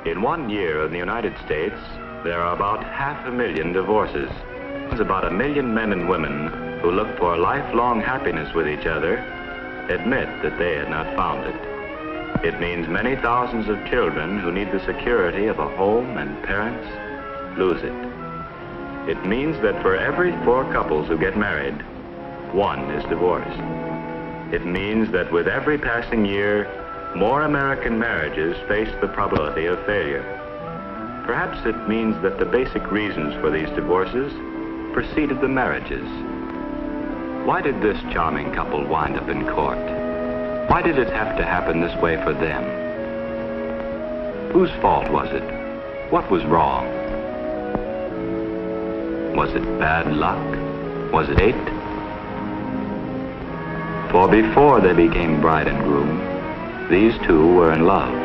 In 1 year in the United States, there are about 500,000 divorces. There's about 1 million men and women who look for lifelong happiness with each other admit that they had not found it. It means many thousands of children who need the security of a home and parents lose it. It means that for every 4 couples who get married, 1 is divorced. It means that with every passing year, more American marriages face the probability of failure. Perhaps it means that the basic reasons for these divorces preceded the marriages. Why did this charming couple wind up in court? Why did it have to happen this way for them? Whose fault was it? What was wrong? Was it bad luck? Was it fate? For before they became bride and groom, these two were in love.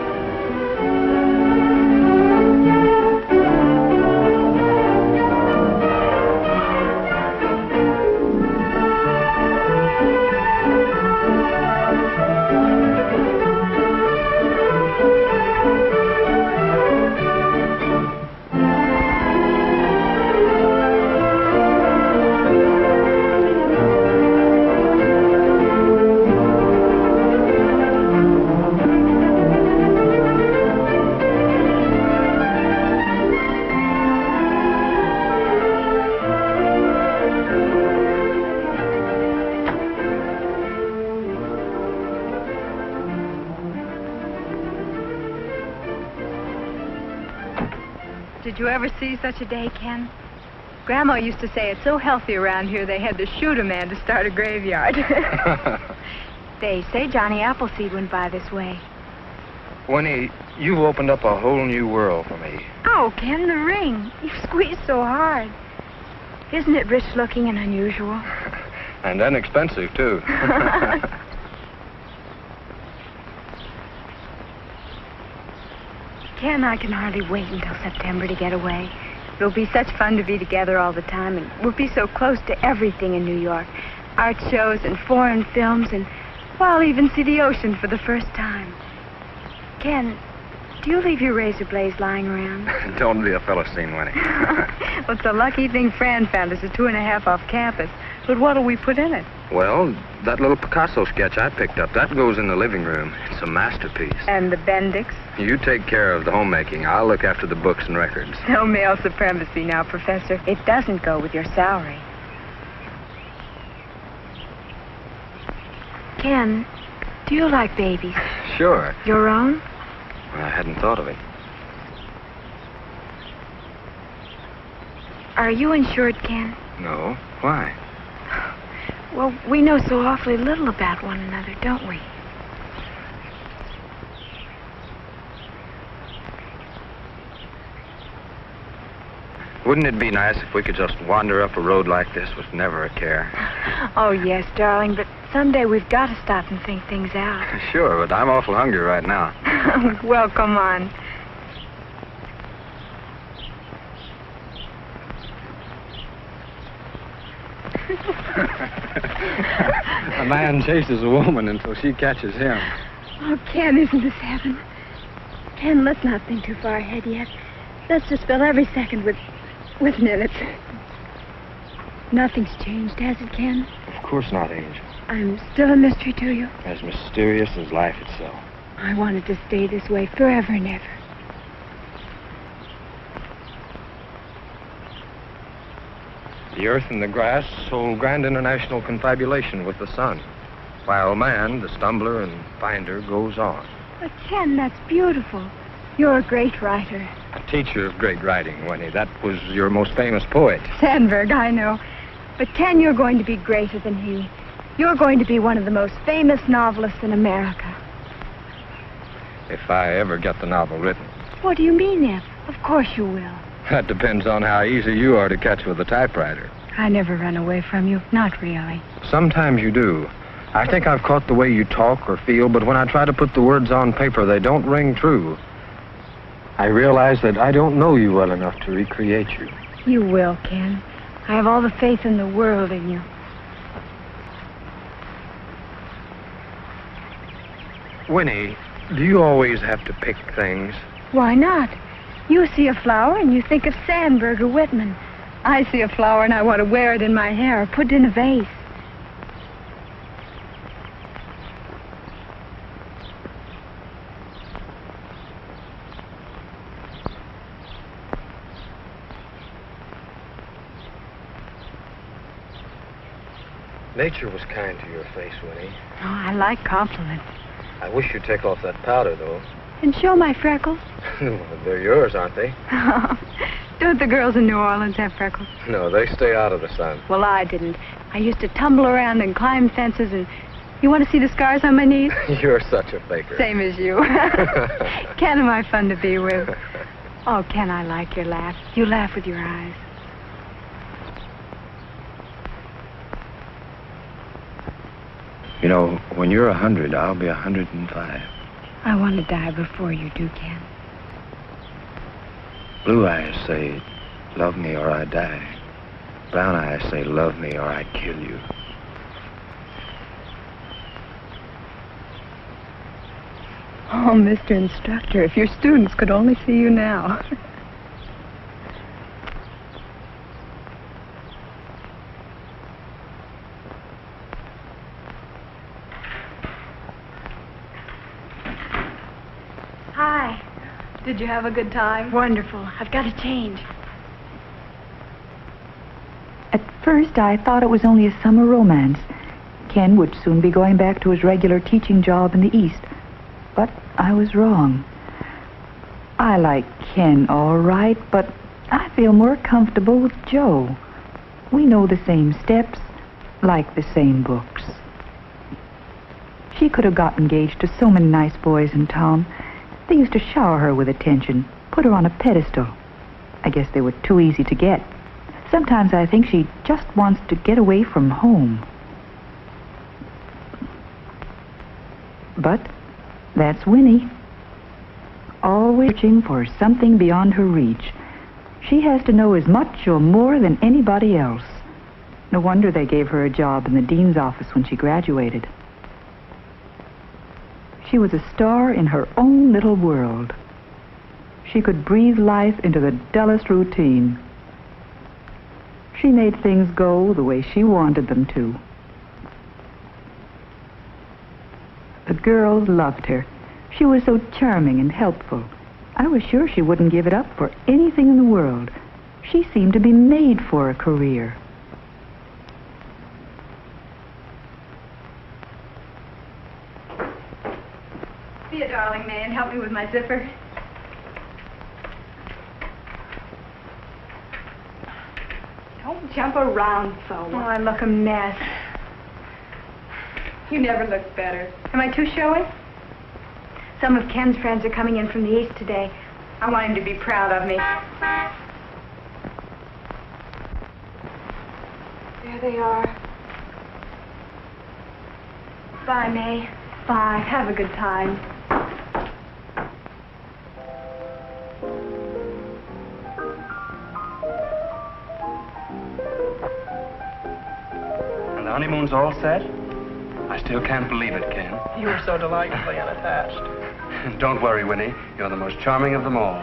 Did you ever see such a day, Ken? Grandma used to say it's so healthy around here they had to shoot a man to start a graveyard. They say Johnny Appleseed went by this way. Winnie, you've opened up a whole new world for me. Oh, Ken, the ring. You squeezed so hard. Isn't it rich looking and unusual? And inexpensive, too. Ken, I can hardly wait until September to get away. It'll be such fun to be together all the time, and we'll be so close to everything in New York. Art shows and foreign films, and, well, I'll even see the ocean for the first time. Ken, do you leave your razor blades lying around? Don't be a Philistine, Winnie. Well, it's a lucky thing Fran found us a 2.5 off campus. But what'll we put in it? Well, that little Picasso sketch I picked up, that goes in the living room. It's a masterpiece. And the Bendix? You take care of the homemaking. I'll look after the books and records. No male supremacy now, Professor. It doesn't go with your salary. Ken, do you like babies? Sure. Your own? I hadn't thought of it. Are you insured, Ken? No. Why? Well, we know so awfully little about one another, don't we? Wouldn't it be nice if we could just wander up a road like this with never a care? Oh, yes, darling, but someday we've got to stop and think things out. Sure, but I'm awful hungry right now. Well, come on. A man chases a woman until she catches him. Oh, Ken, isn't this heaven? Ken, let's not think too far ahead yet. Let's just fill every second with minutes. Nothing's changed, has it, Ken? Of course not, Angel. I'm still a mystery to you. As mysterious as life itself. I wanted to stay this way forever and ever. The earth and the grass hold grand international confabulation with the sun, while man, the stumbler and finder, goes on. But, Ken, that's beautiful. You're a great writer. A teacher of great writing, Winnie. That was your most famous poet. Sandberg, I know. But, Ken, you're going to be greater than he. You're going to be one of the most famous novelists in America. If I ever get the novel written. What do you mean, if? Of course you will. That depends on how easy you are to catch with a typewriter. I never run away from you. Not really. Sometimes you do. I think I've caught the way you talk or feel, but when I try to put the words on paper, they don't ring true. I realize that I don't know you well enough to recreate you. You will, Ken. I have all the faith in the world in you. Winnie, do you always have to pick things? Why not? You see a flower and you think of Sandberg or Whitman. I see a flower and I want to wear it in my hair or put it in a vase. Nature was kind to your face, Winnie. Oh, I like compliments. I wish you'd take off that powder, though. And show my freckles. They're yours, aren't they? Don't the girls in New Orleans have freckles? No, they stay out of the sun. Well, I didn't. I used to tumble around and climb fences and... You want to see the scars on my knees? You're such a faker. Same as you. Ken, am I fun to be with? Oh, Ken, I like your laugh. You laugh with your eyes. You know, when you're 100, I'll be 105. I want to die before you do, Ken. Blue eyes say, love me or I die. Brown eyes say, love me or I kill you. Oh, Mr. Instructor, if your students could only see you now. Hi. Did you have a good time? Wonderful. I've got to change. At first, I thought it was only a summer romance. Ken would soon be going back to his regular teaching job in the East. But I was wrong. I like Ken all right, but I feel more comfortable with Joe. We know the same steps, like the same books. She could have got engaged to so many nice boys in town. They used to shower her with attention, put her on a pedestal. I guess they were too easy to get. Sometimes I think she just wants to get away from home. But that's Winnie. Always searching for something beyond her reach. She has to know as much or more than anybody else. No wonder they gave her a job in the dean's office when she graduated. She was a star in her own little world. She could breathe life into the dullest routine. She made things go the way she wanted them to. The girls loved her. She was so charming and helpful. I was sure she wouldn't give it up for anything in the world. She seemed to be made for a career. Be a darling, man. Help me with my zipper. Don't jump around so. Oh, I look a mess. You never look better. Am I too showy? Some of Ken's friends are coming in from the East today. I want him to be proud of me. There they are. Bye, May. Bye. Have a good time. And the honeymoon's all set? I still can't believe it, Ken. You were so delightfully unattached. Don't worry, Winnie. You're the most charming of them all.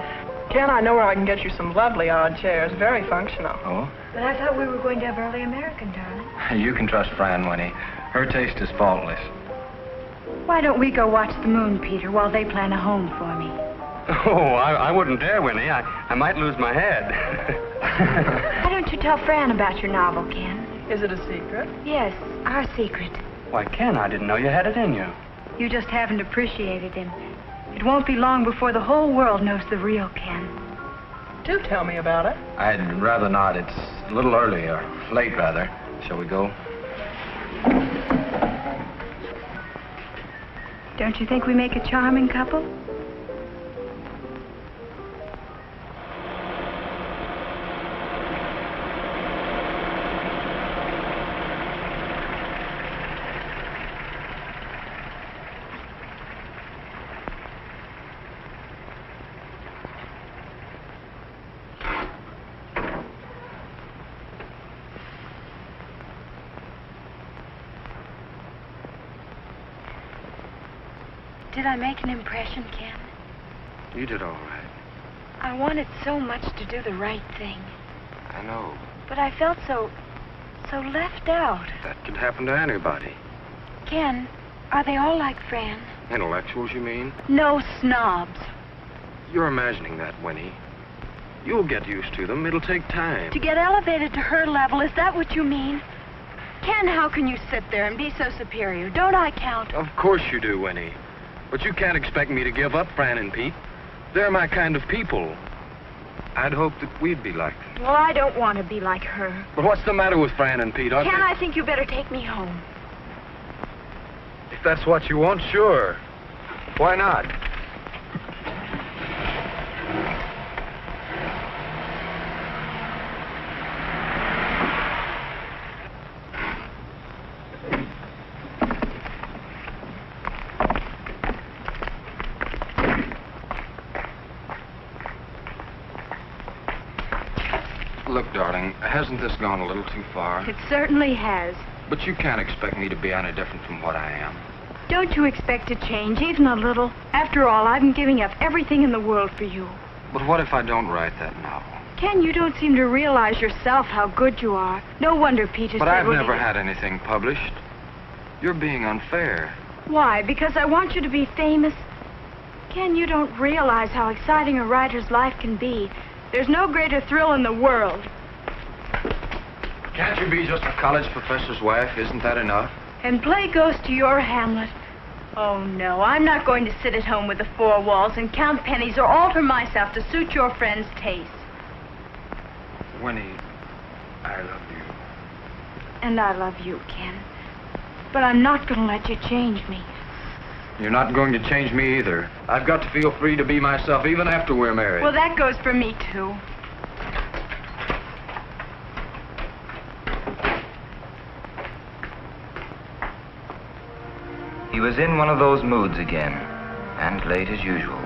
Ken, I know where I can get you some lovely odd chairs. Very functional. Oh? But I thought we were going to have early American, darling. You can trust Fran, Winnie. Her taste is faultless. Why don't we go watch the moon, Peter, while they plan a home for me? Oh, I wouldn't dare, Winnie. I might lose my head. Why don't you tell Fran about your novel, Ken? Is it a secret? Yes, our secret. Why, Ken, I didn't know you had it in you. You just haven't appreciated him. It won't be long before the whole world knows the real Ken. Do tell me about it. I'd rather not. It's a little early, or late, rather. Shall we go? Don't you think we make a charming couple? Did I make an impression, Ken? You did all right. I wanted so much to do the right thing. I know. But I felt so left out. That could happen to anybody. Ken, are they all like Fran? Intellectuals, you mean? No snobs. You're imagining that, Winnie. You'll get used to them. It'll take time. To get elevated to her level, is that what you mean? Ken, how can you sit there and be so superior? Don't I count? Of course you do, Winnie. But you can't expect me to give up Fran and Pete. They're my kind of people. I'd hoped that we'd be like them. Well, I don't want to be like her. But what's the matter with Fran and Pete? Ken, I think you better take me home. If that's what you want, sure. Why not? Look, darling, hasn't this gone a little too far? It certainly has. But you can't expect me to be any different from what I am. Don't you expect to change, even a little? After all, I've been giving up everything in the world for you. But what if I don't write that novel? Ken, you don't seem to realize yourself how good you are. No wonder Peter But said... I've never had anything published. You're being unfair. Why? Because I want you to be famous? Ken, you don't realize how exciting a writer's life can be. There's no greater thrill in the world. Can't you be just a college professor's wife? Isn't that enough? And play ghost to your Hamlet. Oh, no, I'm not going to sit at home with the four walls and count pennies or alter myself to suit your friend's taste. Winnie, I love you. And I love you, Ken. But I'm not going to let you change me. You're not going to change me either. I've got to feel free to be myself even after we're married. Well, that goes for me, too. He was in one of those moods again, and late as usual.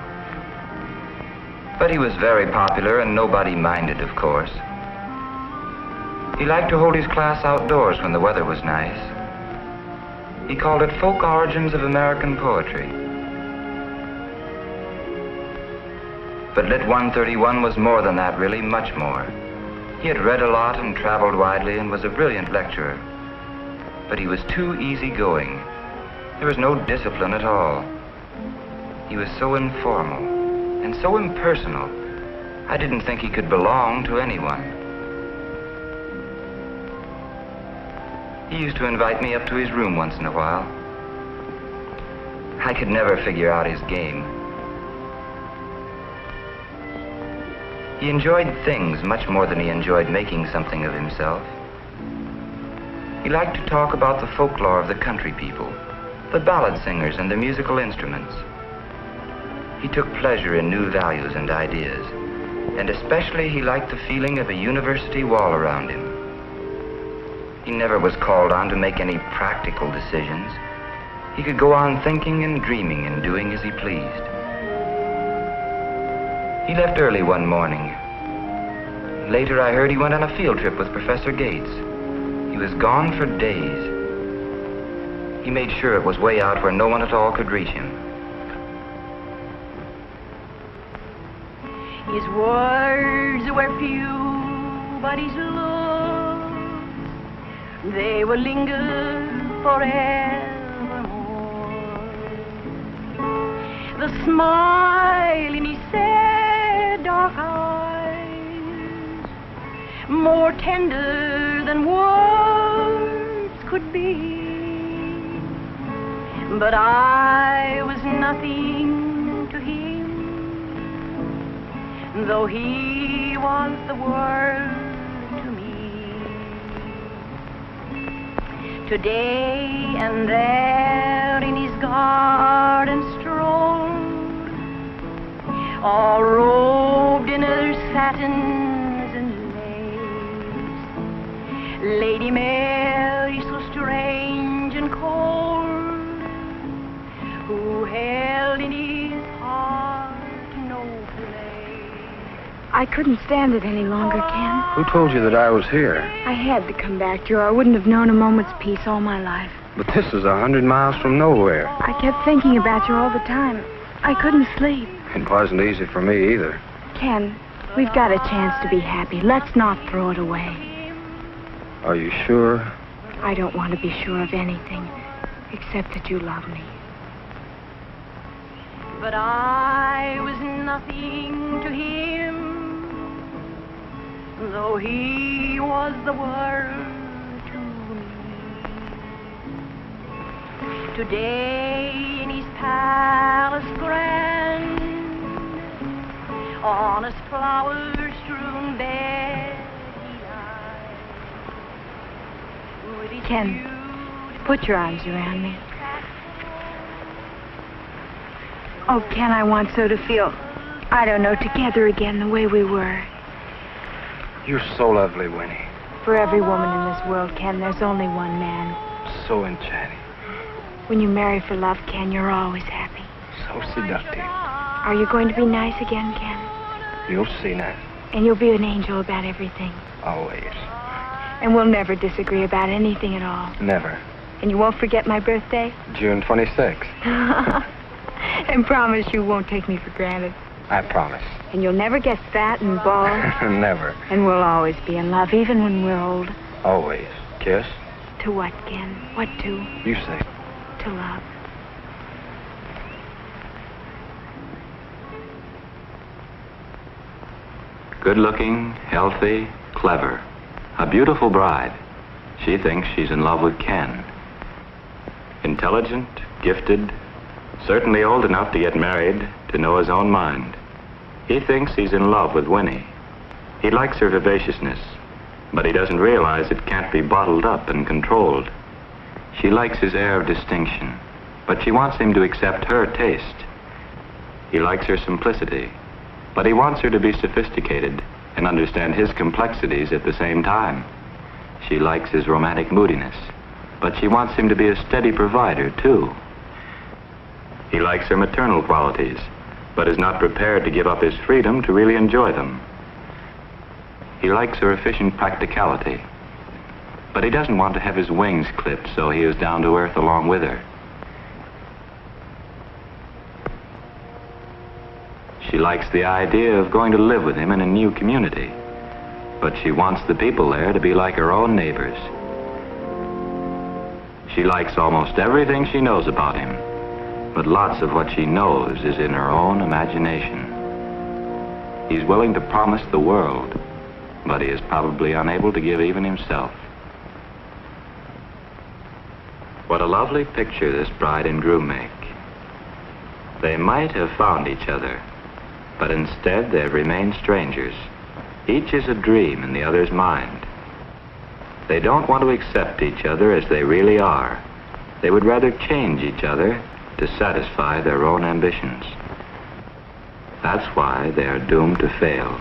But he was very popular, and nobody minded, of course. He liked to hold his class outdoors when the weather was nice. He called it Folk Origins of American Poetry. But Lit 131 was more than that, really, much more. He had read a lot and traveled widely and was a brilliant lecturer. But he was too easygoing. There was no discipline at all. He was so informal and so impersonal. I didn't think he could belong to anyone. He used to invite me up to his room once in a while. I could never figure out his game. He enjoyed things much more than he enjoyed making something of himself. He liked to talk about the folklore of the country people, the ballad singers and the musical instruments. He took pleasure in new values and ideas, and especially he liked the feeling of a university wall around him. He never was called on to make any practical decisions. He could go on thinking and dreaming and doing as he pleased. He left early one morning. Later I heard he went on a field trip with Professor Gates. He was gone for days. He made sure it was way out where no one at all could reach him. His words were few, but his looks, they will linger forevermore. The smile in his sad dark eyes, more tender than words could be. But I was nothing to him, though he was the world to me. Today and there in his garden strolled, all robed in her satins and lace. Lady Mary, so strange and cold, who held in his heart no place. I couldn't stand it any longer, Ken. Who told you that I was here? I had to come back to you. I wouldn't have known a moment's peace all my life. But this is 100 miles from nowhere. I kept thinking about you all the time. I couldn't sleep. It wasn't easy for me either. Ken, we've got a chance to be happy. Let's not throw it away. Are you sure? I don't want to be sure of anything, except that you love me. But I was nothing to him, though he was the world to me. Today in his palace grand, on his flower-strewn bed he lies. With his Ken, put your arms around me. Oh, Ken, I want so to feel, I don't know, together again the way we were. You're so lovely, Winnie. For every woman in this world, Ken, there's only one man. So enchanting. When you marry for love, Ken, you're always happy. So seductive. Are you going to be nice again, Ken? You'll see now. And you'll be an angel about everything. Always. And we'll never disagree about anything at all. Never. And you won't forget my birthday? June 26th. And promise you won't take me for granted. I promise. And you'll never get fat and bald. Never. And we'll always be in love, even when we're old. Always. Kiss? To what, Ken? What to? You say. To love. Good-looking, healthy, clever. A beautiful bride. She thinks she's in love with Ken. Intelligent, gifted, certainly old enough to get married, to know his own mind. He thinks he's in love with Winnie. He likes her vivaciousness, but he doesn't realize it can't be bottled up and controlled. She likes his air of distinction, but she wants him to accept her taste. He likes her simplicity, but he wants her to be sophisticated and understand his complexities at the same time. She likes his romantic moodiness, but she wants him to be a steady provider, too. He likes her maternal qualities, but is not prepared to give up his freedom to really enjoy them. He likes her efficient practicality, but he doesn't want to have his wings clipped, so he is down to earth along with her. She likes the idea of going to live with him in a new community, but she wants the people there to be like her own neighbors. She likes almost everything she knows about him, but lots of what she knows is in her own imagination. He's willing to promise the world, but he is probably unable to give even himself. What a lovely picture this bride and groom make. They might have found each other, but instead they've remained strangers. Each is a dream in the other's mind. They don't want to accept each other as they really are. They would rather change each other to satisfy their own ambitions. That's why they are doomed to fail.